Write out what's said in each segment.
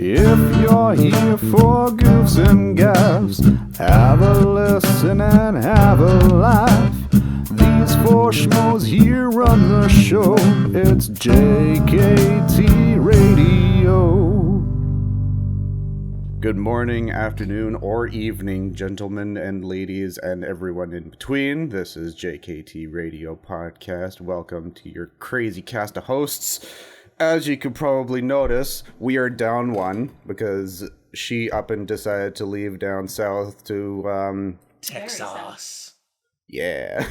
If you're here for goofs and gaffs, have a listen and have a laugh. These four schmoes here run the show. It's JKT Radio. Good morning, afternoon, or evening, gentlemen and ladies and everyone in between. This is JKT Radio Podcast. Welcome to your crazy cast of hosts. As you could probably notice, we are down one because she up and decided to leave down south to, Texas. Yeah.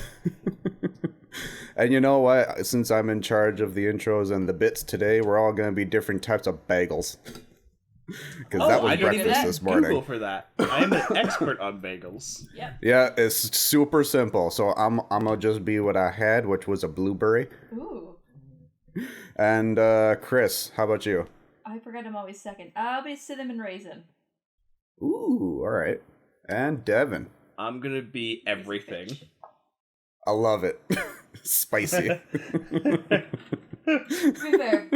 And you know what? Since I'm in charge of the intros and the bits today, we're all going to be different types of bagels. Because that was breakfast this morning. Google for that. I'm an expert on bagels. Yep. Yeah, it's super simple. So I'm gonna just be what I had, which was a blueberry. Ooh. And Chris, how about you? I forgot I'm always second. I'll be cinnamon raisin. Ooh, all right. And Devin. I'm gonna be everything. I love it. Spicy. To be fair,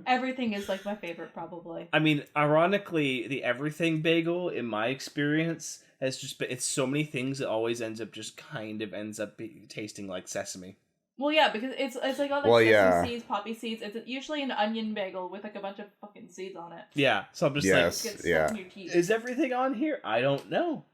everything is like my favorite, probably. I mean, ironically, the everything bagel, in my experience, has just been, it's so many things, it always ends up tasting like sesame. Well, yeah, because it's like all like sesame seeds, poppy seeds. It's usually an onion bagel with like a bunch of fucking seeds on it. Yeah, so I'm just Gets stuck in your teeth. Is everything on here? I don't know.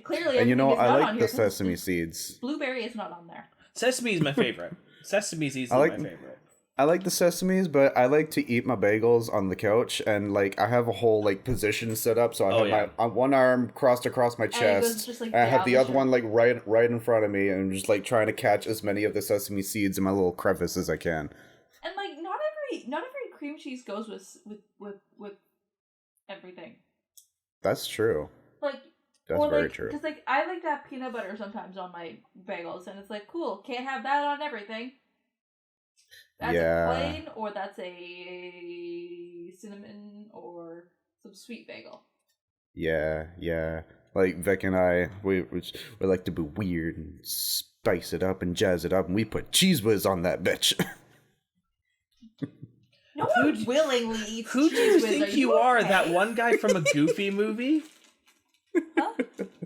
Clearly, and you know, I like the here, sesame seeds. Blueberry is not on there. Sesame is my favorite. Sesame is easily my favorite. I like the sesames, but I like to eat my bagels on the couch, and like I have a whole like position set up, so I have my one arm crossed across my chest, and I have the other one like right in front of me, and I'm just like trying to catch as many of the sesame seeds in my little crevice as I can. And like not every cream cheese goes with everything. That's true. Like that's very true. Because like I like to have peanut butter sometimes on my bagels, and it's like cool, can't have that on everything. That's a plain, or that's a cinnamon, or some sweet bagel. Yeah. Like Vic and I, we like to be weird and spice it up and jazz it up, and we put Cheese Whiz on that bitch. No one willingly eats Who Cheese do you Whiz. think you are? That one guy from a Goofy movie? Huh?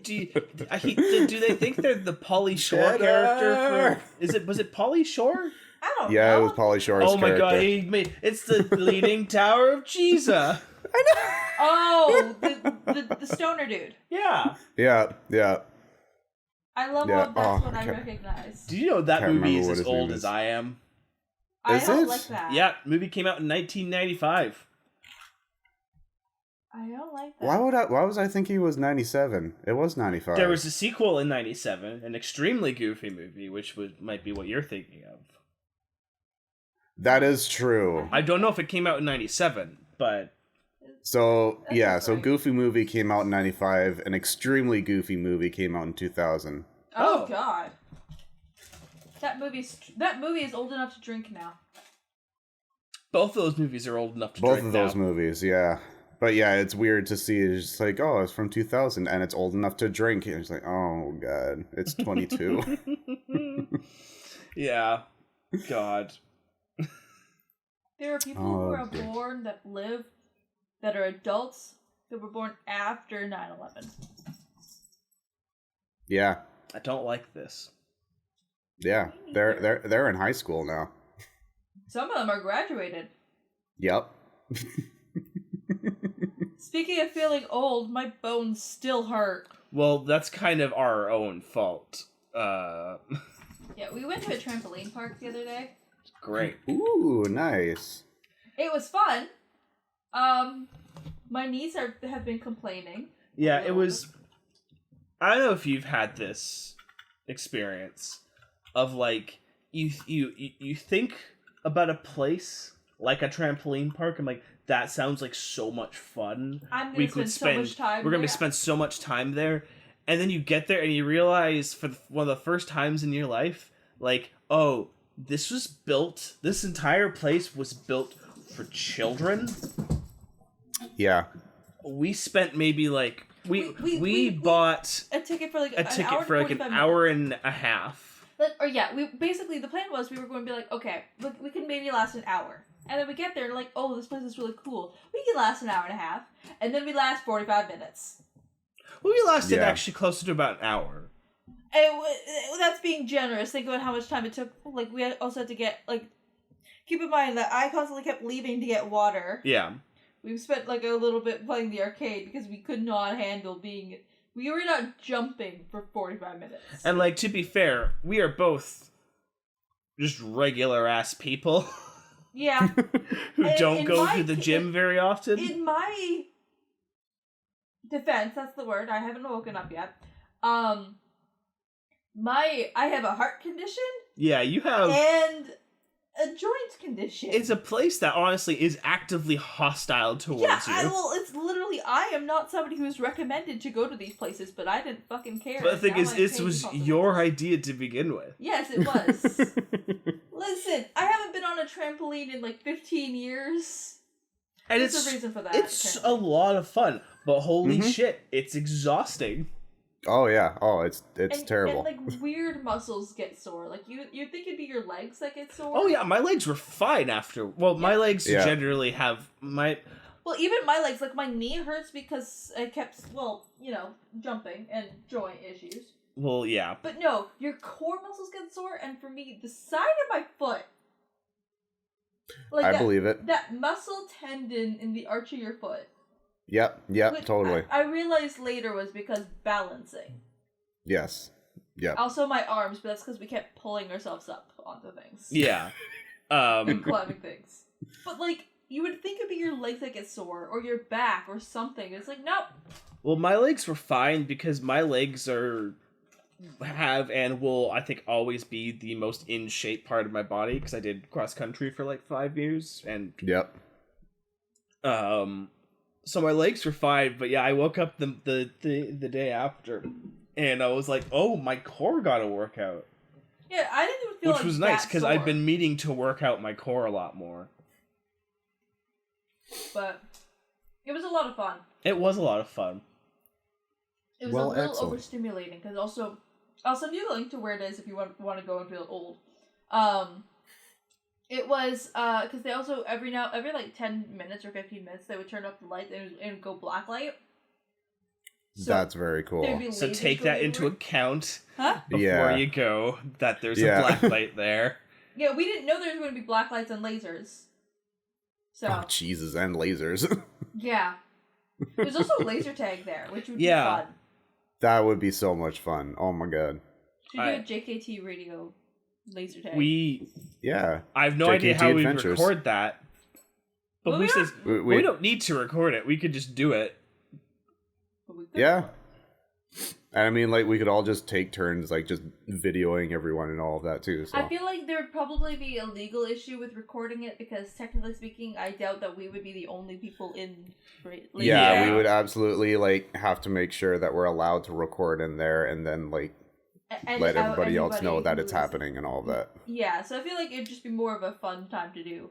Do they think they're the Pauly Shore character? Was it Pauly Shore? I don't know. Yeah, it was Pauly Shore's Oh my character. god, it's the Leaning Tower of Giza. I know. Oh, the stoner dude. Yeah. Yeah. I love how that's what I recognize. Do you know that movie is as old as I am? I don't like that. Yeah, movie came out in 1995. I don't like that. Why was I thinking it was 97? It was 95. There was a sequel in 97, an extremely goofy movie, which might be what you're thinking of. That is true. I don't know if it came out in 97, but... So, yeah, right. Goofy movie came out in 95, an extremely goofy movie came out in 2000. Oh god. That movie is old enough to drink now. Both of those movies are old enough to Both drink of those movies, yeah. But yeah, it's weird to see. It's just like, oh, it's from 2000, and it's old enough to drink. And it's like, oh god, it's 22. Yeah. God. There are people who are born that are adults that were born after 9/11. Yeah. I don't like this. Yeah, they're in high school now. Some of them are graduated. Yep. Speaking of feeling old, my bones still hurt. Well, that's kind of our own fault. Yeah, we went to a trampoline park the other day. Great. Ooh, nice. It was fun. My knees have been complaining. Yeah, it was... I don't know if you've had this experience of, like, you think about a place like a trampoline park and, like, that sounds like so much fun. I'm going to spend so much time We're going to spend so much time there. And then you get there and you realize for one of the first times in your life, like, oh, this entire place was built for children. Yeah. We spent maybe like we bought a ticket for like an hour and a half. Or yeah, the plan was we were going to be like, okay, we can maybe last an hour. And then we get there and like, oh, this place is really cool. We can last an hour and a half. And then we last 45 minutes. Well, we lasted actually closer to about an hour. And that's being generous. Think about how much time it took. Like, we also had to get, like, keep in mind that I constantly kept leaving to get water. Yeah. We spent, like, a little bit playing the arcade because we could not handle being... We were not jumping for 45 minutes. And, like, to be fair, we are both just regular-ass people. Yeah. Who don't go to the gym very often. In my defense, that's the word, I haven't woken up yet. I have a heart condition. Yeah, you have... And a joint condition. It's a place that honestly is actively hostile towards you. Well, it's literally, I am not somebody who's recommended to go to these places, but I didn't fucking care. But the thing is, it was your idea to begin with. Yes, it was. Listen, I haven't been on a trampoline in like 15 years. And There's a reason for that. It's a lot of fun, but holy shit, it's exhausting. Oh yeah. Oh, it's terrible. And like weird muscles get sore. Like you think it'd be your legs that get sore. Oh yeah, my legs were fine after. Well, my legs generally have my. Well, even my legs, like my knee hurts because I kept, jumping and joint issues. Well, yeah. But no, your core muscles get sore, and for me, the side of my foot. Like I believe it. That muscle tendon in the arch of your foot. Yep, totally. I realized later was because balancing. Yes. Yep. Also my arms, but that's because we kept pulling ourselves up onto things. Yeah. And climbing things. But like, you would think it'd be your legs that get sore, or your back, or something. It's like, nope. Well, my legs were fine because my legs have and will, I think, always be the most in shape part of my body because I did cross country for like 5 years and so my legs were fine, but yeah, I woke up the day after and I was like, oh, my core got a workout. Yeah, I didn't even feel which was nice because I've been meaning to work out my core a lot more. But it was a lot of fun. It was a lot of fun. It was a little overstimulating because also I'll send you a link to where it is if you want to go and feel old. It was because they also every like 10 minutes or 15 minutes they would turn off the light and it would go black light. So that's very cool. So take that into account before you go that there's a black light there. Yeah, we didn't know there was going to be black lights and lasers. So oh Jesus, and lasers. Yeah. There's also a laser tag there, which would be fun. That would be so much fun. Oh my god. Should do a JKT radio laser tag. I have no idea how we record that. But well, who says we don't need to record it? We could just do it. Yeah. And I mean, like, we could all just take turns, like, just videoing everyone and all of that, too. So. I feel like there would probably be a legal issue with recording it, because technically speaking, I doubt that we would be the only people in... Yeah, we would absolutely, like, have to make sure that we're allowed to record in there, and then, like, let everybody else know that it's happening and all of that. Yeah, so I feel like it'd just be more of a fun time to do.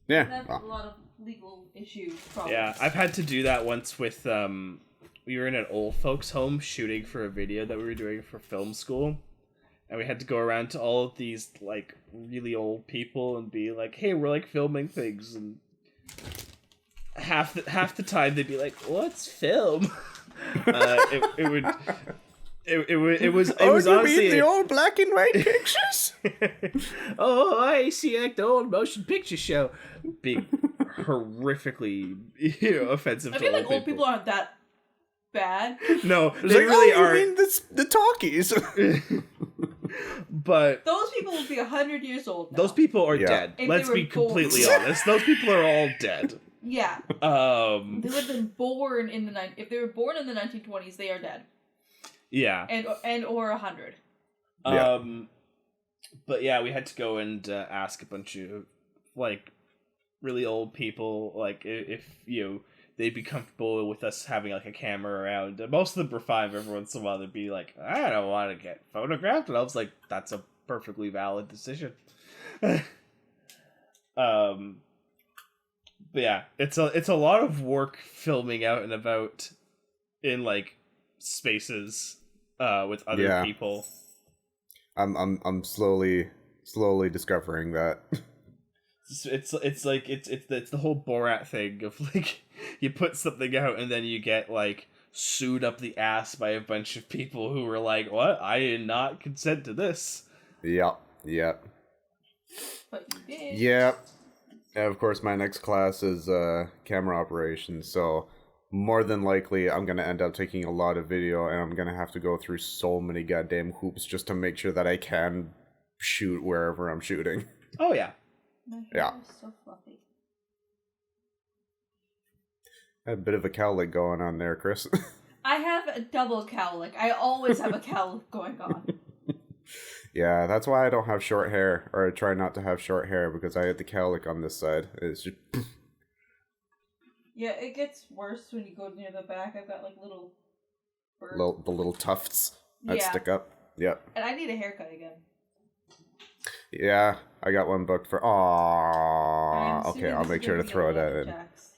Yeah. That's a lot of legal issues, problems. Yeah, I've had to do that once with, we were in an old folks' home shooting for a video that we were doing for film school. And we had to go around to all of these, like, really old people and be like, hey, we're, like, filming things. And half the time they'd be like, what's film? It was honestly the old black and white pictures. Oh, I see, like the old motion picture show. Being horrifically offensive. I feel like old people aren't that bad. No, they really are. You mean the talkies? But those people will be 100 years old now. Those people are dead. Let's be completely honest. Those people are all dead. Yeah. They would have been born in the if they were born in the 1920s, they are dead. Yeah. And or 100. But yeah, we had to go and ask a bunch of, like, really old people, like, if they'd be comfortable with us having, like, a camera around. And most of them were fine. Every once in a while they'd be like, I don't want to get photographed. And I was like, that's a perfectly valid decision. But yeah, it's a lot of work filming out and about in, like, spaces with other people. I'm slowly slowly discovering that. It's the whole Borat thing of like you put something out and then you get like sued up the ass by a bunch of people who were like, "What? I did not consent to this." Yep. But you did. Yep. And of course, my next class is camera operations, so more than likely I'm gonna end up taking a lot of video, and I'm gonna have to go through so many goddamn hoops just to make sure that I can shoot wherever I'm shooting. Oh yeah. My hair Yeah. is so fluffy. A bit of a cowlick going on there, Chris. I have a double cowlick. I always have a cowlick going on. Yeah, that's why I don't have short hair, or I try not to have short hair, because I had the cowlick on this side. It's just... Yeah, it gets worse when you go near the back. I've got like little birds. the little tufts that stick up. Yep. And I need a haircut again. Yeah, I got one booked for... I'm Aww. Okay, assuming I'll this make is sure to gonna be throw a that in. lumberjacks.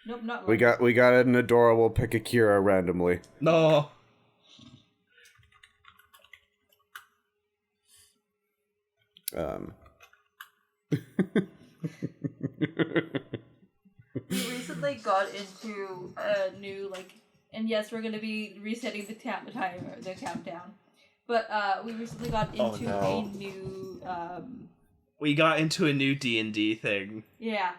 Nope, not We got an adorable Pikakira randomly. No. We recently got into a new and yes, we're gonna be resetting the countdown. But we recently got into a new We got into a new D&D thing. yeah,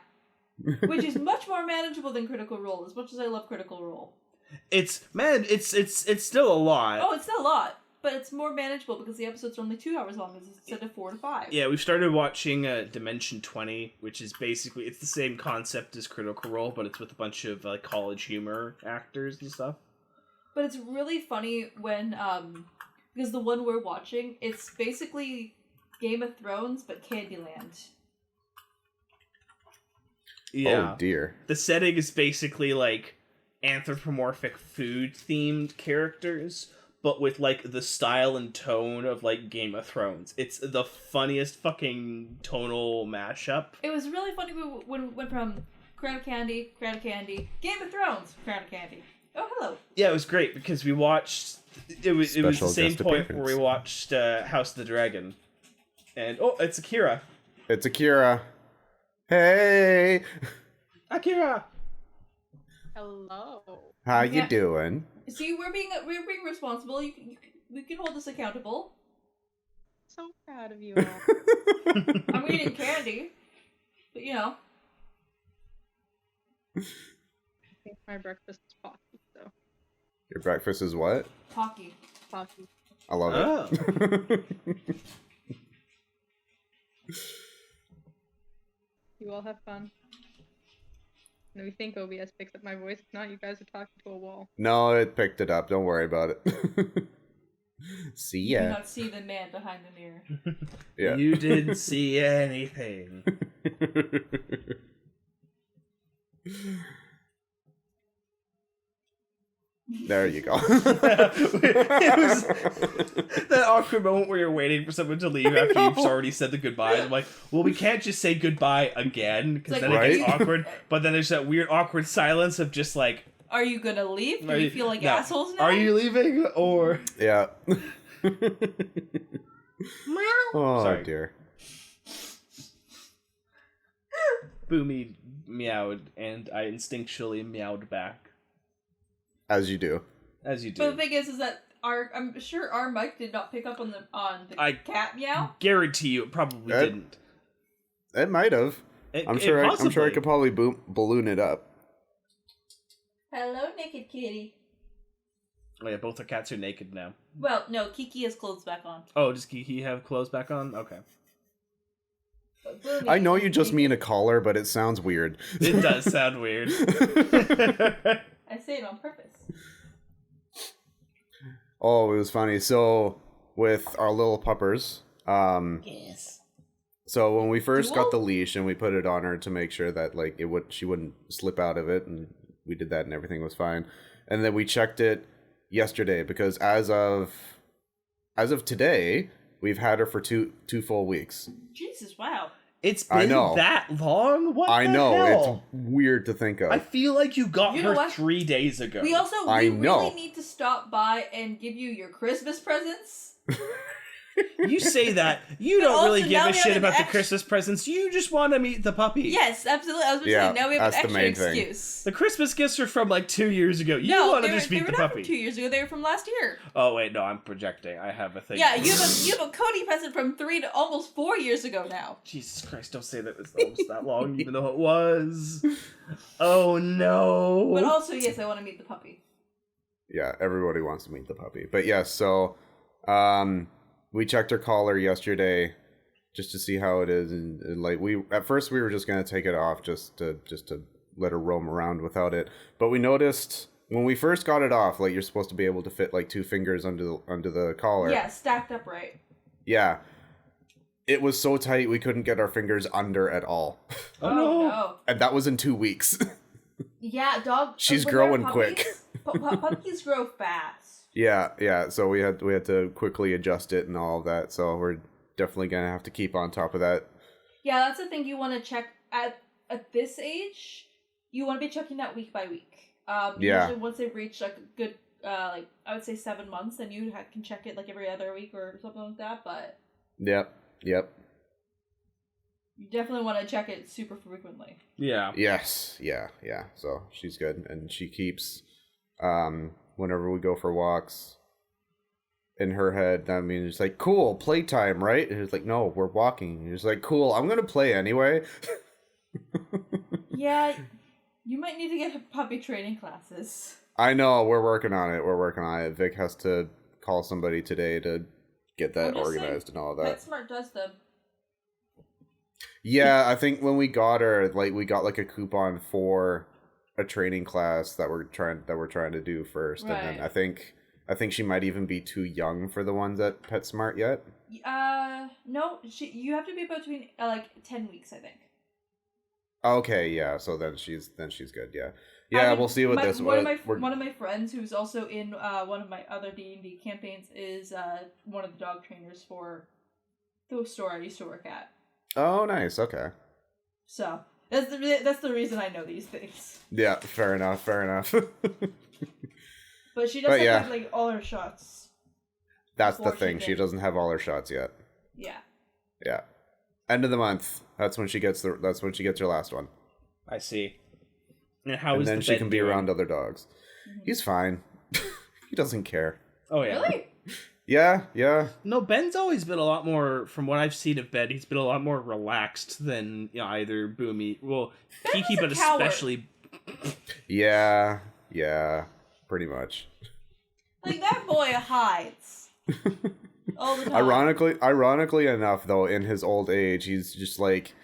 which is much more manageable than Critical Role. As much as I love Critical Role, It's still a lot. oh, it's still a lot, but it's more manageable because the episodes are only 2 hours long instead of 4 to 5. Yeah, we've started watching Dimension 20, which is basically, it's the same concept as Critical Role, but it's with a bunch of college humor actors and stuff. But it's really funny when because the one we're watching, it's basically Game of Thrones but Candyland. Yeah. Oh dear. The setting is basically like anthropomorphic food themed characters, but with like the style and tone of like Game of Thrones. It's the funniest fucking tonal mashup. It was really funny when we went from Crown of Candy, Game of Thrones, Crown of Candy. Oh, hello. Yeah, it was great because we watched. It was the Special same guest point appearance. where we watched House of the Dragon, and it's Akira. It's Akira. Hey! Akira. Hello. How you Yeah. doing? See, we're being responsible. We can hold us accountable. So proud of you all. I'm eating candy, but you know. I think my breakfast is Pocky, so Your breakfast is what? Pocky. Pocky. I love it. You all have fun. And we think OBS picks up my voice. If not, you guys are talking to a wall. No, it picked it up. Don't worry about it. See You do ya. not see the man behind the mirror. Yeah. You didn't see anything. There you go. It was that awkward moment where you're waiting for someone to leave after you've already said the goodbyes. I'm like, well, we can't just say goodbye again because It's then like, it gets right? awkward. But then there's that weird awkward silence of just like, Are you gonna leave? Do you feel like no. assholes now? Are you leaving or? Yeah. Oh Sorry. dear. Boomy meowed, and I instinctually meowed back, As you do. as you But do. the thing is that I'm sure our mic did not pick up on the I- cat meow. Guarantee you, it probably Ed? didn't. It might have. I'm sure. I'm sure I possibly. could probably balloon it up. Hello, naked kitty. Oh yeah, both our cats are naked now. Well, no, Kiki has clothes back on. Oh, does Kiki have clothes back on? Okay. But Boomy I know is you just naked. mean a collar, but it sounds weird. It does sound weird. I say it on purpose. Oh, it was funny. So with our little puppers, Yes. so when we first got the Dual? leash and we put it on her to make sure that like she wouldn't slip out of it, and we did that and everything was fine. And then we checked it yesterday because as of today, we've had her for two full weeks. Jesus, wow. It's I been know. that long? What I the know, hell? it's weird to think of. I feel like you got You know her what? 3 days ago. We I know. really need to stop by and give you your Christmas presents. You say that. You But don't really also, give now a we have shit an about the extra- Christmas presents. You just want to meet the puppy. Yes, absolutely. I was going to Yeah, say, now we have an that's the extra main thing. excuse. The Christmas gifts are from like 2 years ago. You No, want to they just meet the were not puppy. from 2 years ago. They were from last year. Oh wait, no, I'm projecting. I have a thing. Yeah, you have a Cody present from 3 to almost 4 years ago now. Jesus Christ! Don't say that it was almost that long, even though it was. Oh no. But also, yes, I want to meet the puppy. Yeah, everybody wants to meet the puppy. But yes, so we checked her collar yesterday just to see how it is, and like at first we were just gonna take it off just to let her roam around without it. But we noticed when we first got it off, like you're supposed to be able to fit like 2 fingers under the collar. Yeah, stacked up right. Yeah. It was so tight we couldn't get our fingers under at all. Oh no. No. And that was in 2 weeks. Yeah, dog. She's when they're growing puppies, quick. Puppies grow fast. Yeah, so we had to quickly adjust it and all of that. So we're definitely gonna have to keep on top of that. Yeah, that's the thing you want to check at this age. You want to be checking that week by week. Yeah. Usually once they reach like a good, like I would say 7 months, then you can check it like every other week or something like that. But Yep. you definitely want to check it super frequently. Yeah. Yes. Yeah. So she's good, and she keeps whenever we go for walks. In her head, that means it's like, cool, playtime, right? And it's like, no, we're walking. And it's like, cool, I'm gonna play anyway. Yeah, you might need to get puppy training classes. I know, we're working on it. Vic has to call somebody today to get that organized and all of that. PetSmart does them. Yeah, I think when we got her, like we got like a coupon for a training class that we're trying to do first, Right. and then I think she might even be too young for the ones at PetSmart yet. No, you have to be between like 10 weeks, I think. Okay, yeah. So then she's good. Yeah, I mean, we'll see what this. One of my friends who's also in one of my other D&D campaigns is one of the dog trainers for the store I used to work at. Oh, nice. Okay. So that's the reason I know these things. Yeah, fair enough. But she doesn't yeah. have like all her shots. That's the Before she thing. She did. doesn't have all her shots yet. Yeah. Yeah. End of the month. That's when she gets her last one. I see. And how And is then the she bed can be doing? around other dogs. Mm-hmm. He's fine. He doesn't care. Oh yeah. Really? Yeah. No, Ben's always been a lot more, from what I've seen of Ben, he's been a lot more relaxed than either Boomy. Well, Ben Kiki, was but a coward. especially. Yeah. Pretty much. Like that boy hides all the time. Ironically enough, though, in his old age, he's just like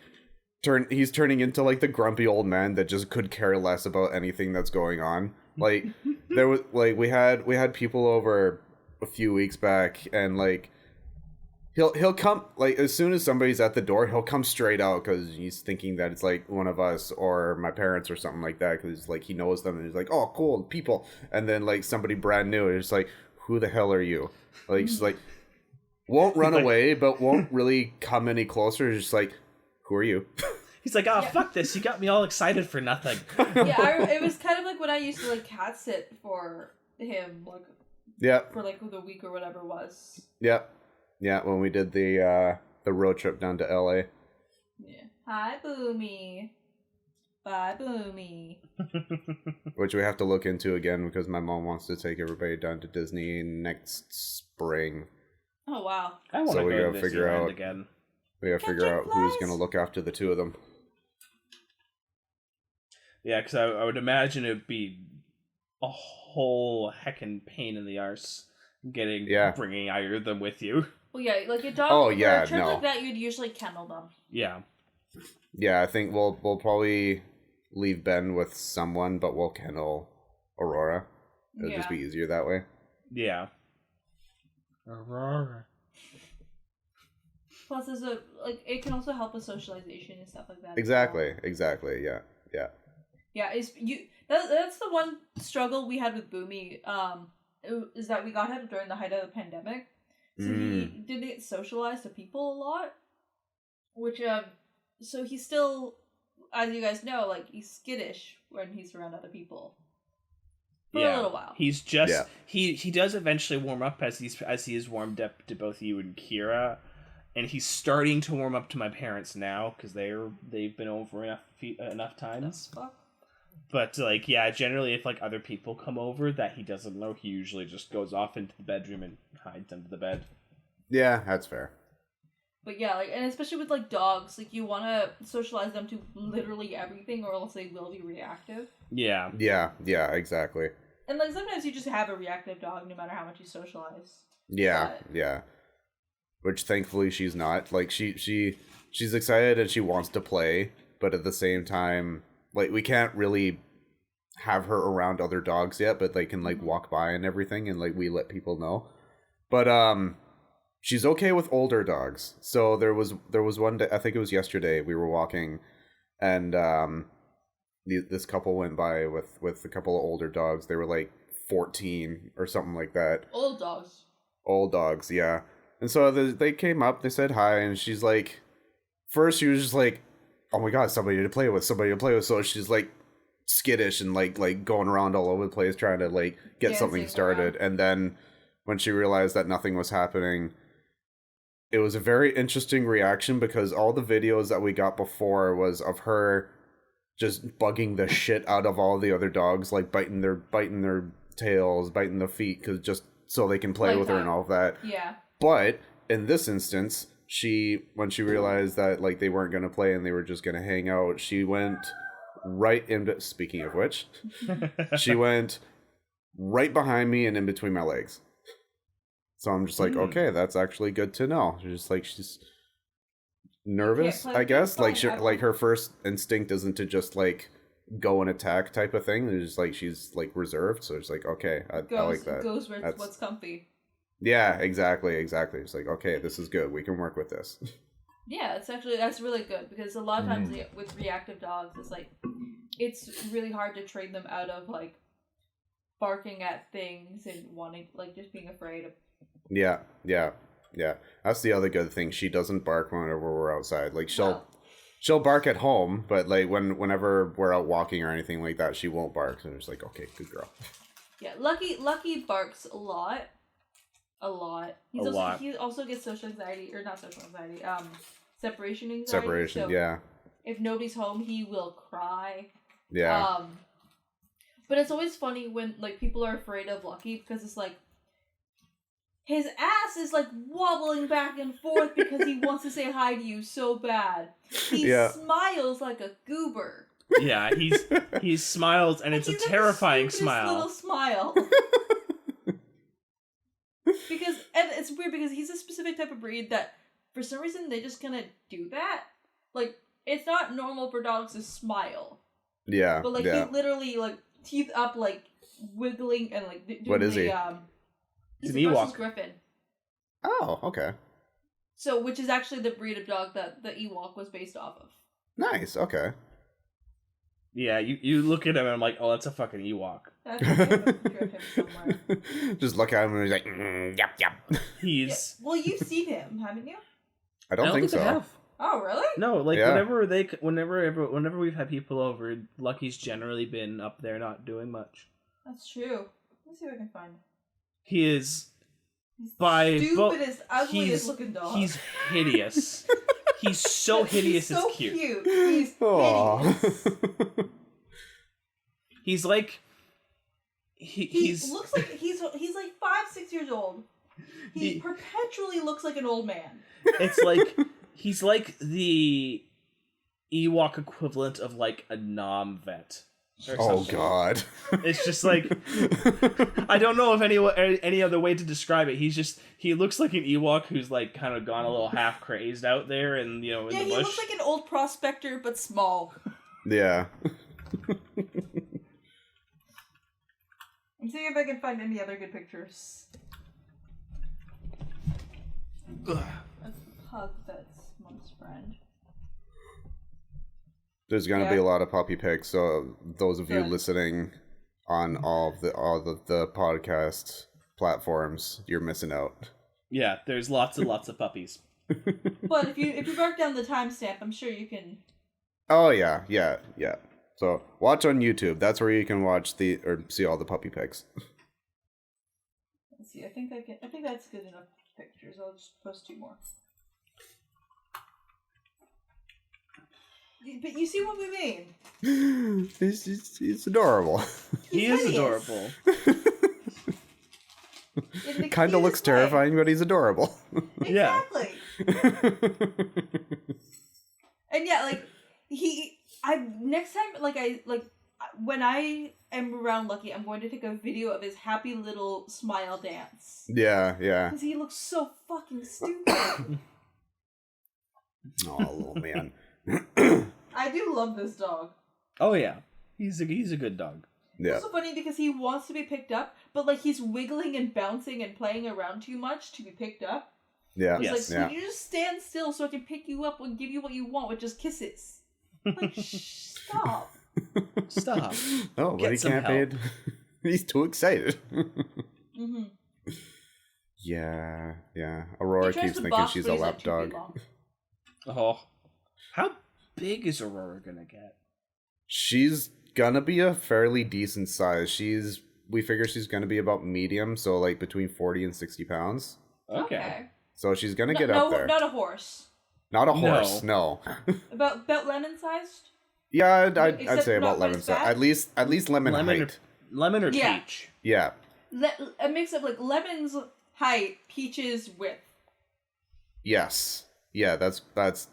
he's turning into like the grumpy old man that just could care less about anything that's going on. Like there was like we had people over a few weeks back, and like he'll come like as soon as somebody's at the door, he'll come straight out because he's thinking that it's like one of us or my parents or something like that, because like he knows them and he's like, oh cool, people. And then like somebody brand new, it's like, who the hell are you? Like just like won't run away but won't really come any closer. It's just like, who are you? He's like, fuck this, you got me all excited for nothing. Yeah, it was kind of like when I used to like cat sit for him, like for like the week or whatever it was. Yeah, when we did the road trip down to LA. Yeah. Hi, Boomy. Bye, Boomy. Which we have to look into again because my mom wants to take everybody down to Disney next spring. Oh wow. I want to So we go gotta to figure Disneyland out- again. We gotta figure out who's gonna look after the two of them. Yeah, because I would imagine it would be a whole heckin' pain in the arse bringing either of them with you. Well, yeah, like a dog. Oh, for yeah, a trip no. like that, you'd usually kennel them. Yeah. Yeah, I think we'll probably leave Ben with someone, but we'll kennel Aurora. It'll just be easier that way. Yeah. Aurora. Plus, there's it can also help with socialization and stuff like that. Exactly. Yeah. Yeah, that's the one struggle we had with Boomy. Is that we got him during the height of the pandemic, so he didn't get socialized to people a lot. Which so he's still, as you guys know, like he's skittish when he's around other people. For a little while. He's just he does eventually warm up as he is warmed up to both you and Kira, and he's starting to warm up to my parents now because they've been over enough times. But like generally if like other people come over that he doesn't know, he usually just goes off into the bedroom and hides under the bed. Yeah, that's fair. But yeah, like, and especially with like dogs, like you want to socialize them to literally everything, or else they will be reactive. Yeah, exactly. And like sometimes you just have a reactive dog, no matter how much you socialize. Yeah. Which thankfully she's not. Like she's excited and she wants to play, but at the same time, like we can't really have her around other dogs yet, but they can like walk by and everything, and like we let people know. But she's okay with older dogs. So there was one day, I think it was yesterday, we were walking, and this couple went by with a couple of older dogs. They were like 14 or something like that. Old dogs, yeah. And so they came up, they said hi, and she's like, first she was just like, oh my god, somebody to play with. So she's like skittish and like going around all over the place trying to like get something started. And then when she realized that nothing was happening, it was a very interesting reaction, because all the videos that we got before was of her just bugging the shit out of all the other dogs, like biting their tails, biting their feet, because just so they can play with her and all of that. Yeah. But in this instance, when she realized that like they weren't gonna play and they were just gonna hang out, she went right into. Speaking of which, she went right behind me and in between my legs. So I'm just like, okay, that's actually good to know. She's nervous, I guess. Like her first instinct isn't to just like go and attack type of thing. It's just like she's like reserved. So it's like, okay, I like that. Goes where what's comfy. Yeah, exactly. It's like, okay, this is good. We can work with this. Yeah, that's really good, because a lot of times with reactive dogs, it's like it's really hard to train them out of like barking at things and wanting like just being afraid of. Yeah. That's the other good thing. She doesn't bark whenever we're outside. Like she'll bark at home, but like whenever we're out walking or anything like that, she won't bark. So it's like, okay, good girl. Yeah, Lucky barks a lot. He also gets social anxiety, or not social anxiety, separation anxiety. So yeah. If nobody's home, he will cry. Yeah. But it's always funny when like people are afraid of Lucky, because it's like his ass is like wobbling back and forth because he wants to say hi to you so bad. He smiles like a goober. Yeah, he smiles, and it's a terrifying smile. Little smile. And it's weird because he's a specific type of breed that for some reason they just kind of do that. Like it's not normal for dogs to smile. Yeah. But like he literally like teeth up, like wiggling and like doing what is he? He's a Brussels Griffin. Oh, okay. So, which is actually the breed of dog that the Ewok was based off of. Nice. Okay. Yeah, you look at him and I'm like, oh, that's a fucking Ewok. That's a picture of him somewhere. Just look at him and he's like, yep. He's. Yeah. Well, you've seen him, haven't you? I don't think so. I have. Oh, really? No, like whenever we've had people over, Lucky's generally been up there not doing much. That's true. Let's see if I can find him. He is stupidest, ugliest looking dog. He's hideous. He's so hideous. He's so it's cute. He's hideous. He's like he looks like he's like 5-6 years old. He perpetually looks like an old man. It's like he's like the Ewok equivalent of like a Nom vet. Oh god. It's just like I don't know if any other way to describe it. He looks like an Ewok who's like kind of gone a little half crazed out there, and in the bush. Yeah, he looks like an old prospector but small. Yeah. I'm seeing if I can find any other good pictures. That's a pug that's Monk's friend. There's gonna be a lot of puppy pics, so those of you listening on all the podcast platforms, you're missing out. Yeah, there's lots and lots of puppies. But if you mark down the timestamp, I'm sure you can. Oh yeah. So watch on YouTube. That's where you can watch see all the puppy pics. Let's see. I think that's good enough pictures. I'll just post 2 more. But you see what we mean? He's adorable. He is adorable. Kind of looks terrifying, but he's adorable. Exactly. And yeah, like next time, when I am around Lucky, I'm going to take a video of his happy little smile dance. Yeah. Because he looks so fucking stupid. Oh, little man. I do love this dog. Oh yeah, he's a good dog. Yeah. It's so funny because he wants to be picked up, but like he's wiggling and bouncing and playing around too much to be picked up. Yeah. Yes. Like, could you just stand still so I can pick you up and give you what you want with just kisses? Like, stop. Stop. Oh, but Get he some can't help. pay. He's too excited. Mm-hmm. Yeah. Aurora keeps thinking she's a lap dog. Oh, how big is Aurora gonna get? She's gonna be a fairly decent size. We figure she's gonna be about medium, so like between 40 and 60 pounds. Okay. So she's gonna get up there. Not a horse. Not a horse, no. About lemon sized? Yeah, I'd Except say about not lemon as size. fat? At least lemon height. Lemon or Yeah. peach. Yeah. A mix of like lemon's height, peach's width. Yes. Yeah, that's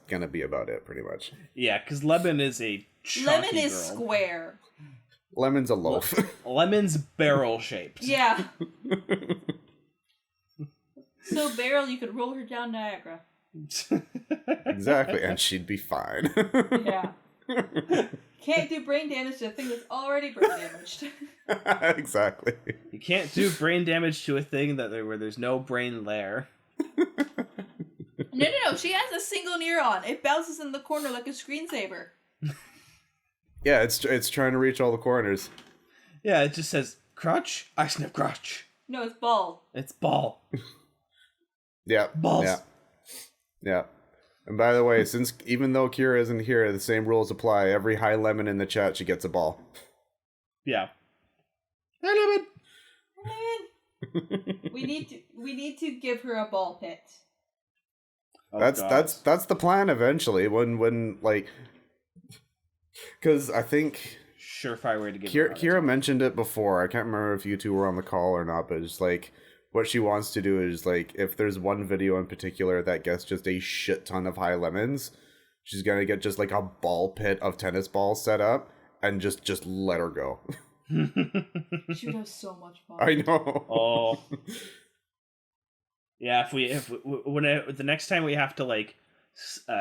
gonna be about it, pretty much. Yeah, because lemon is a chunky Lemon is girl. square. Lemon's a loaf. Lemon's barrel shaped. Yeah. So barrel, you could roll her down Niagara. Exactly, and she'd be fine. Yeah. Can't do brain damage to a thing that's already brain damaged. Exactly. You can't do brain damage to a thing where there's no brain there. No. She has a single neuron. It bounces in the corner like a screensaver. Yeah, it's trying to reach all the corners. Yeah, it just says crotch. I snip crotch. No, it's ball. It's ball. Yeah. Balls. Yeah. And by the way, since even though Kira isn't here, the same rules apply. Every high lemon in the chat, she gets a ball. Yeah. Hey, Lemon. We need to give her a ball pit. Oh, that's the plan eventually. When like, because I think surefire way to get Kira mentioned it before. I can't remember if you two were on the call or not, but it's like what she wants to do is like if there's one video in particular that gets just a shit ton of high lemons, she's gonna get just like a ball pit of tennis balls set up and just let her go. She would have so much fun. I know. Oh. Yeah, the next time we have to like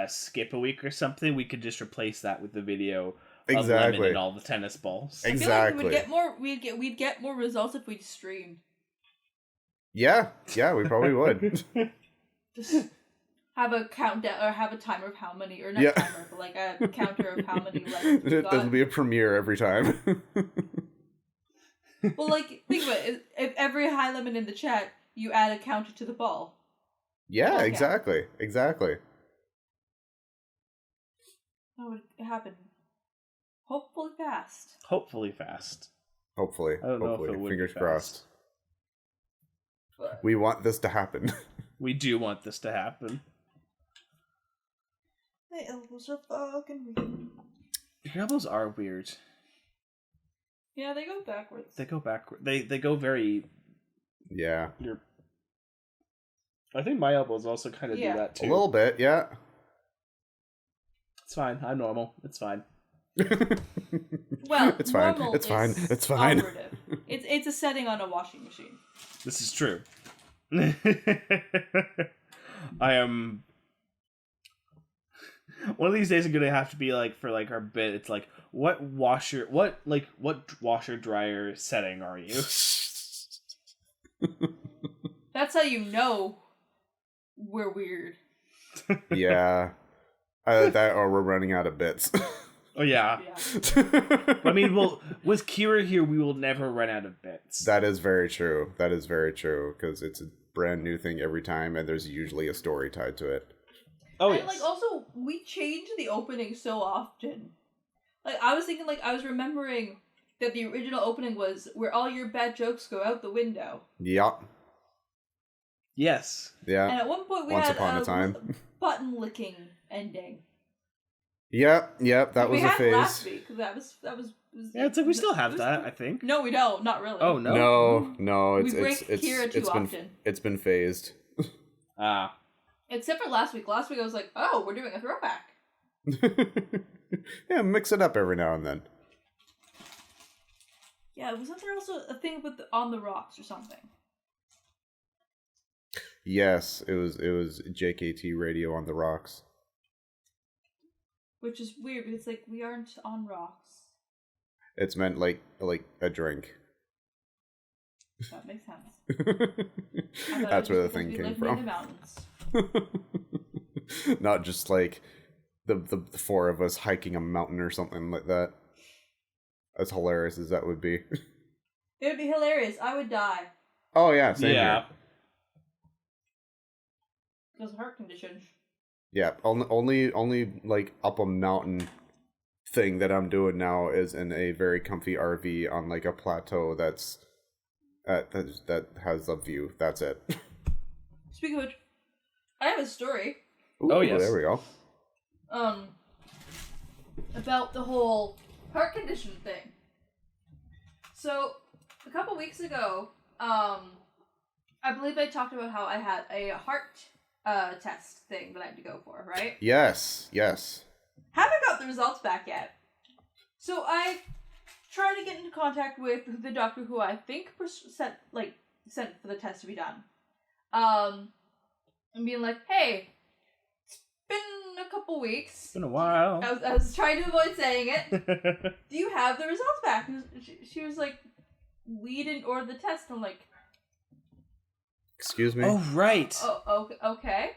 skip a week or something, we could just replace that with the video of Lemon and all the tennis balls. Exactly. I feel like we'd get more results if we streamed. Yeah, we probably would. Just have a countdown or have a timer of how many, or not timer, but like a counter of how many lemons we got. There'll be a premiere every time. Well, like, think about it. If every high lemon in the chat, you add a counter to the ball. Yeah, Okay. exactly. That would happen. Hopefully fast. Hopefully fast. Hopefully. I don't know if it would be Fingers fast. crossed. But We want this to happen. We do want this to happen. my elbows are fucking weird. Your elbows are weird. Yeah, they go backwards. They go backward. They go very. Yeah. I think my elbows also kind of Yeah. do that too. A little bit, yeah. It's fine. I'm normal. It's fine. Well, It's fine. normal It's fine. is It's fine. operative. It's a setting on a washing machine. This is true. I am. One of these days, I'm gonna have to be like for like our bit. It's like what washer dryer setting are you? That's how you know we're weird. Yeah. That or we're running out of bits. Oh yeah. Yeah. I mean, well, with Kira here, we will never run out of bits. That is very true. Because it's a brand new thing every time, and there's usually a story tied to it. Oh And yes. like also we change the opening so often. Like, I was thinking, like, I was remembering that the original opening was where all your bad jokes go out the window. Yup. Yes. Yeah. And at one point we Once had upon a time. button licking ending. Yep. That we was a had phase. last week. That was Yeah, it's like we still have that, I think. No, we don't. Not really. Oh, no? No. We break Kira too often. It's been phased. Ah. Except for last week. Last week I was like, oh, we're doing a throwback. Yeah, mix it up every now and then. Yeah, wasn't there also a thing with On the Rocks or something? Yes, it was JKT Radio on the rocks. Which is weird because, like, we aren't on rocks. It's meant like a drink. That makes sense. That's where the thing came In the from. mountains. Not just like the four of us hiking a mountain or something like that. As hilarious as that would be. It would be hilarious. I would die. Oh yeah, same here. Because of heart condition. Yeah, only like up a mountain thing that I'm doing now is in a very comfy RV on like a plateau that has a view. That's it. Speaking of which, I have a story. Ooh, oh yes, there we go. About the whole heart condition thing. So a couple weeks ago, I believe I talked about how I had a heart test thing that I had to go for, right? Yes. Haven't got the results back yet. So I tried to get into contact with the doctor who I think sent for the test to be done. And being like, hey, it's been a couple weeks. It's been a while. I was trying to avoid saying it. Do you have the results back? And she was like, we didn't order the test. And I'm like, excuse me? Oh, right. oh, okay.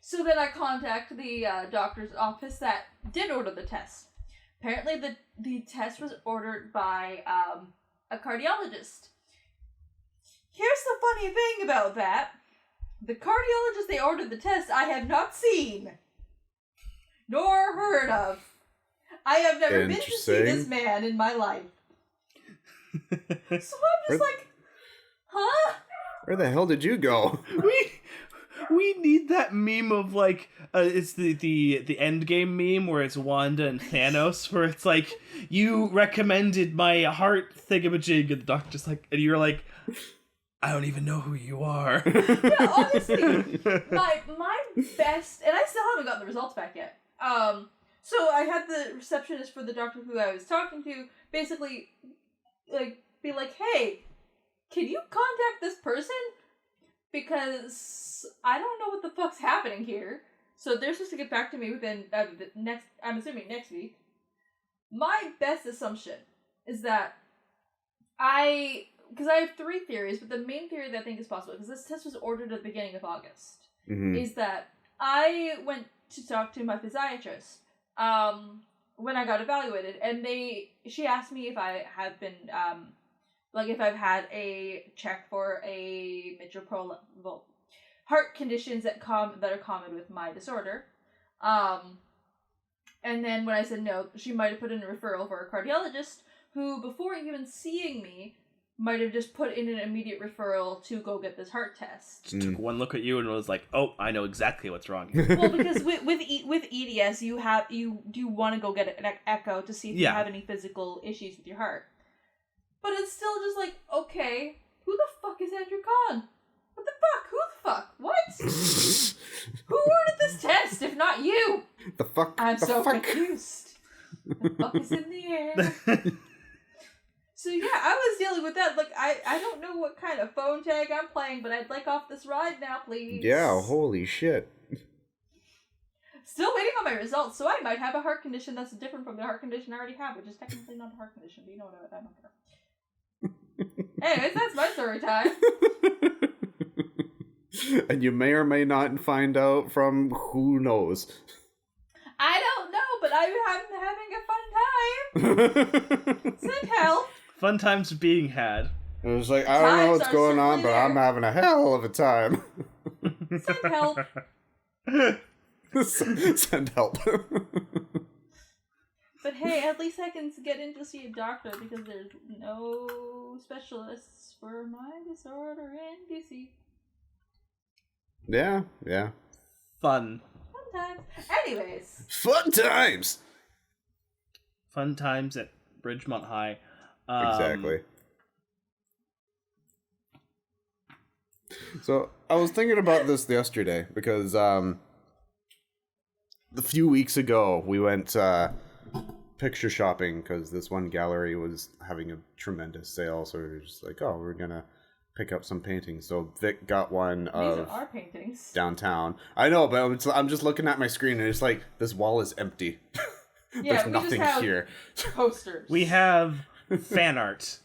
So then I contact the doctor's office that did order the test. Apparently the test was ordered by a cardiologist. Here's the funny thing about that. The cardiologist they ordered the test I have not seen. Nor heard of. I have never been to see this man in my life. So I'm just like, huh? Where the hell did you go? We need that meme of like it's the end game meme where it's Wanda and Thanos where it's like you recommended my heart thingamajig and the doctor's like and you're like I don't even know who you are. Yeah, honestly, my best, and I still haven't gotten the results back yet. So I had the receptionist for the doctor who I was talking to basically like be like, hey, can you contact this person? Because I don't know what the fuck's happening here. So they're supposed to get back to me within I'm assuming next week. My best assumption is that because I have three theories, but the main theory that I think is possible, because this test was ordered at the beginning of August, is that I went to talk to my physiatrist when I got evaluated, and she asked me if I have been if I've had a check for a mitral heart conditions that are common with my disorder. And then when I said no, she might have put in a referral for a cardiologist who, before even seeing me, might have just put in an immediate referral to go get this heart test. Just took one look at you and was like, "Oh, I know exactly what's wrong here." Well, because with EDS, you do want to go get an echo to see if you have any physical issues with your heart. But it's still just like, okay, who the fuck is Andrew Kahn? What the fuck? Who the fuck? What? Who ordered this test if not you? The fuck? I'm the so fuck? confused. The fuck is in the air? So yeah, I was dealing with that. Like, I don't know what kind of phone tag I'm playing, but I'd like off this ride now, please. Yeah, holy shit. Still waiting on my results, so I might have a heart condition that's different from the heart condition I already have, which is technically not a heart condition, but you know what, I don't care. Anyways, that's my story time. And you may or may not find out from who knows. I don't know, but I'm having a fun time. Send help. Fun times being had. It was like, I don't know what's going on, but I'm having a hell of a time. Send help. Send help. But hey, at least I can get in to see a doctor because there's no specialists for my disorder in DC. Yeah. Fun. Fun times. Anyways. Fun times! Fun times at Bridgemont High. Exactly. So, I was thinking about this yesterday because, a few weeks ago, we went, picture shopping because this one gallery was having a tremendous sale, so we were just like, oh, we're gonna pick up some paintings. So Vic got one of These are our paintings. downtown. I know, but I'm just looking at my screen and it's like, this wall is empty. Yeah, There's we nothing just have here. posters. We have fan art.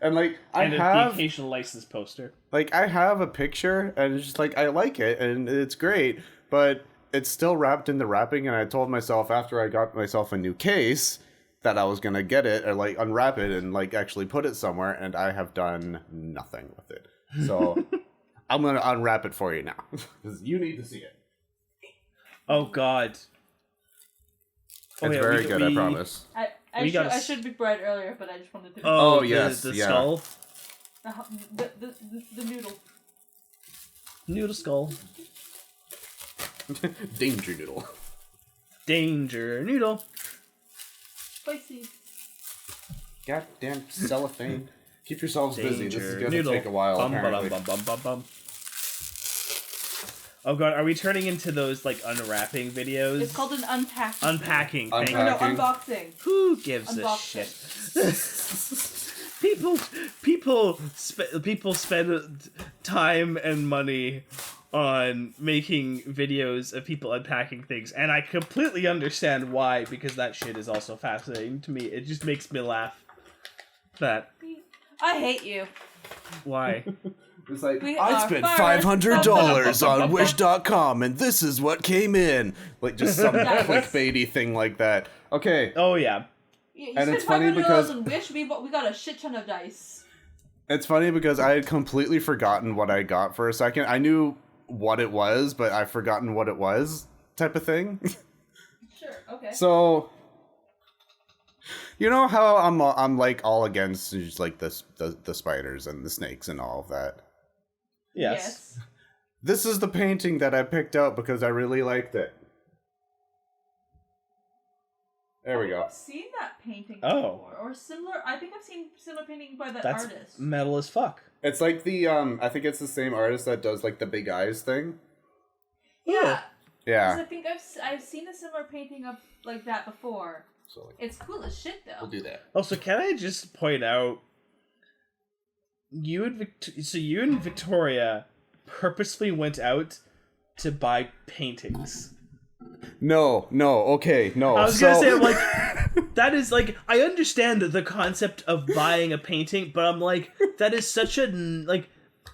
And like, And I the have occasional license poster. like, I have a picture and it's just like, I like it and it's great, but it's still wrapped in the wrapping, and I told myself after I got myself a new case that I was gonna get it or like unwrap it and like actually put it somewhere, and I have done nothing with it. So I'm gonna unwrap it for you now because you need to see it. Oh God. It's very good, I promise. I should be bright earlier, but I just wanted to. Oh, the, yes, the yeah. skull. The noodle. Noodle skull. Danger noodle. Danger noodle. Spicy. Goddamn cellophane. Keep yourselves busy. This is Danger gonna noodle. take a while. Bum, Apparently. bum, bum, bum, bum. Oh God, are we turning into those like unwrapping videos? It's called an unpacking. Unpacking. Thank you. Oh, no, Unpacking. unboxing. Who gives a Unboxing. shit? people spend time and money on making videos of people unpacking things, and I completely understand why, because that shit is also fascinating to me. It just makes me laugh. That I hate you. why? It's like, We I are spent fired. $500 on Wish.com and this is what came in. Like just some Nice. clickbaity thing like that. Okay. Oh yeah. You And spent it's funny $500 because- on Wish. We got a shit ton of dice. It's funny because I had completely forgotten what I got for a second. I knew what it was, but I've forgotten what it was type of thing. Sure. Okay. So, you know how I'm like all against just like the spiders and the snakes and all of that. Yes. This is the painting that I picked out because I really liked it. There we go. I've seen that painting Oh. before, or similar. I think I've seen similar painting by that That's artist. metal as fuck. It's like the I think it's the same artist that does like the big eyes thing. Yeah. 'Cause Yeah. I think I've seen a similar painting of like that before. So like, It's cool as shit though. we'll do that. Also, can I just point out, you and Victoria purposely went out to buy paintings. No, okay, no. I was gonna say, I'm like, that is like, I understand the concept of buying a painting, but I'm like, that is such a like,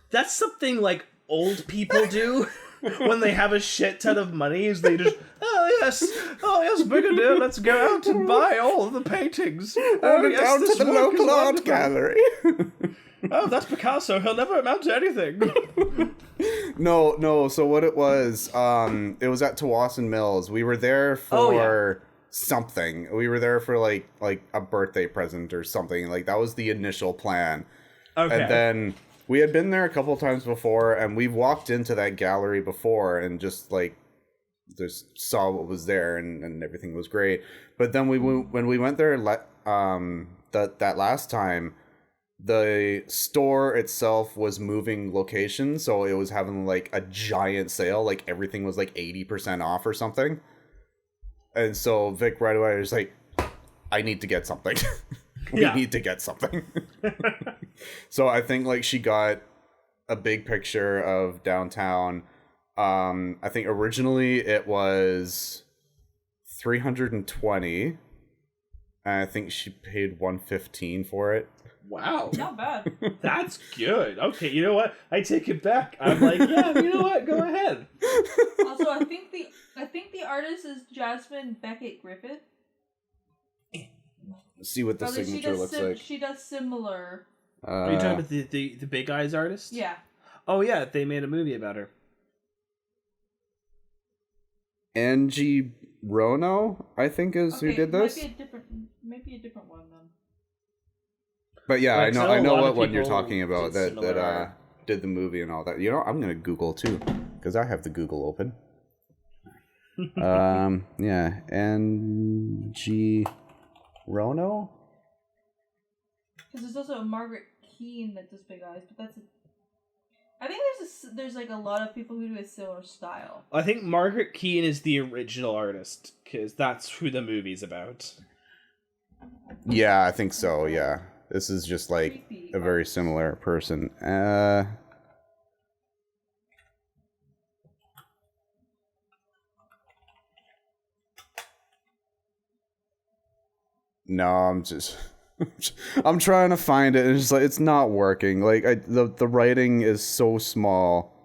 that's something like old people do when they have a shit ton of money. Is they just, oh yes, big a deal. Let's go out and buy all of the paintings. Oh, yes, down to this the work is local art wonderful. gallery. Oh, that's Picasso. He'll never amount to anything. No. So what it was it was at Tawasin Mills. We were there for something. We were there for like a birthday present or something. Like that was the initial plan. Okay. And then we had been there a couple times before, and we walked into that gallery before and just like just saw what was there, and everything was great. But then when we went there that last time, the store itself was moving location, so it was having like a giant sale, like everything was like 80% off or something. And so Vic right away was like, I need to get something. We Yeah. need to get something. So I think like she got a big picture of downtown. I think originally it was 320, and I think she paid 115 for it. Wow. Not bad. That's good. Okay, you know what? I take it back. I'm like, yeah, you know what? Go ahead. Also, I think the artist is Jasmine Beckett Griffith. Let's see what the Or at least signature looks like. She does similar. Are you talking about the Big Eyes artist? Yeah. Oh yeah, they made a movie about her. Angie Rono, I think, is who did this. Maybe a different one then. But yeah, Right, I know what one you're people talking about did that similar- did the movie and all that. You know, I'm gonna Google too because I have the Google open. Yeah, Angie Rono. Because there's also a Margaret Keane that does big eyes, but that's. I think there's like a lot of people who do a similar style. I think Margaret Keane is the original artist because that's who the movie's about. Yeah, I think so. Yeah, this is just like Creepy a very art. similar person. No, I'm trying to find it, and it's just like it's not working. Like the writing is so small.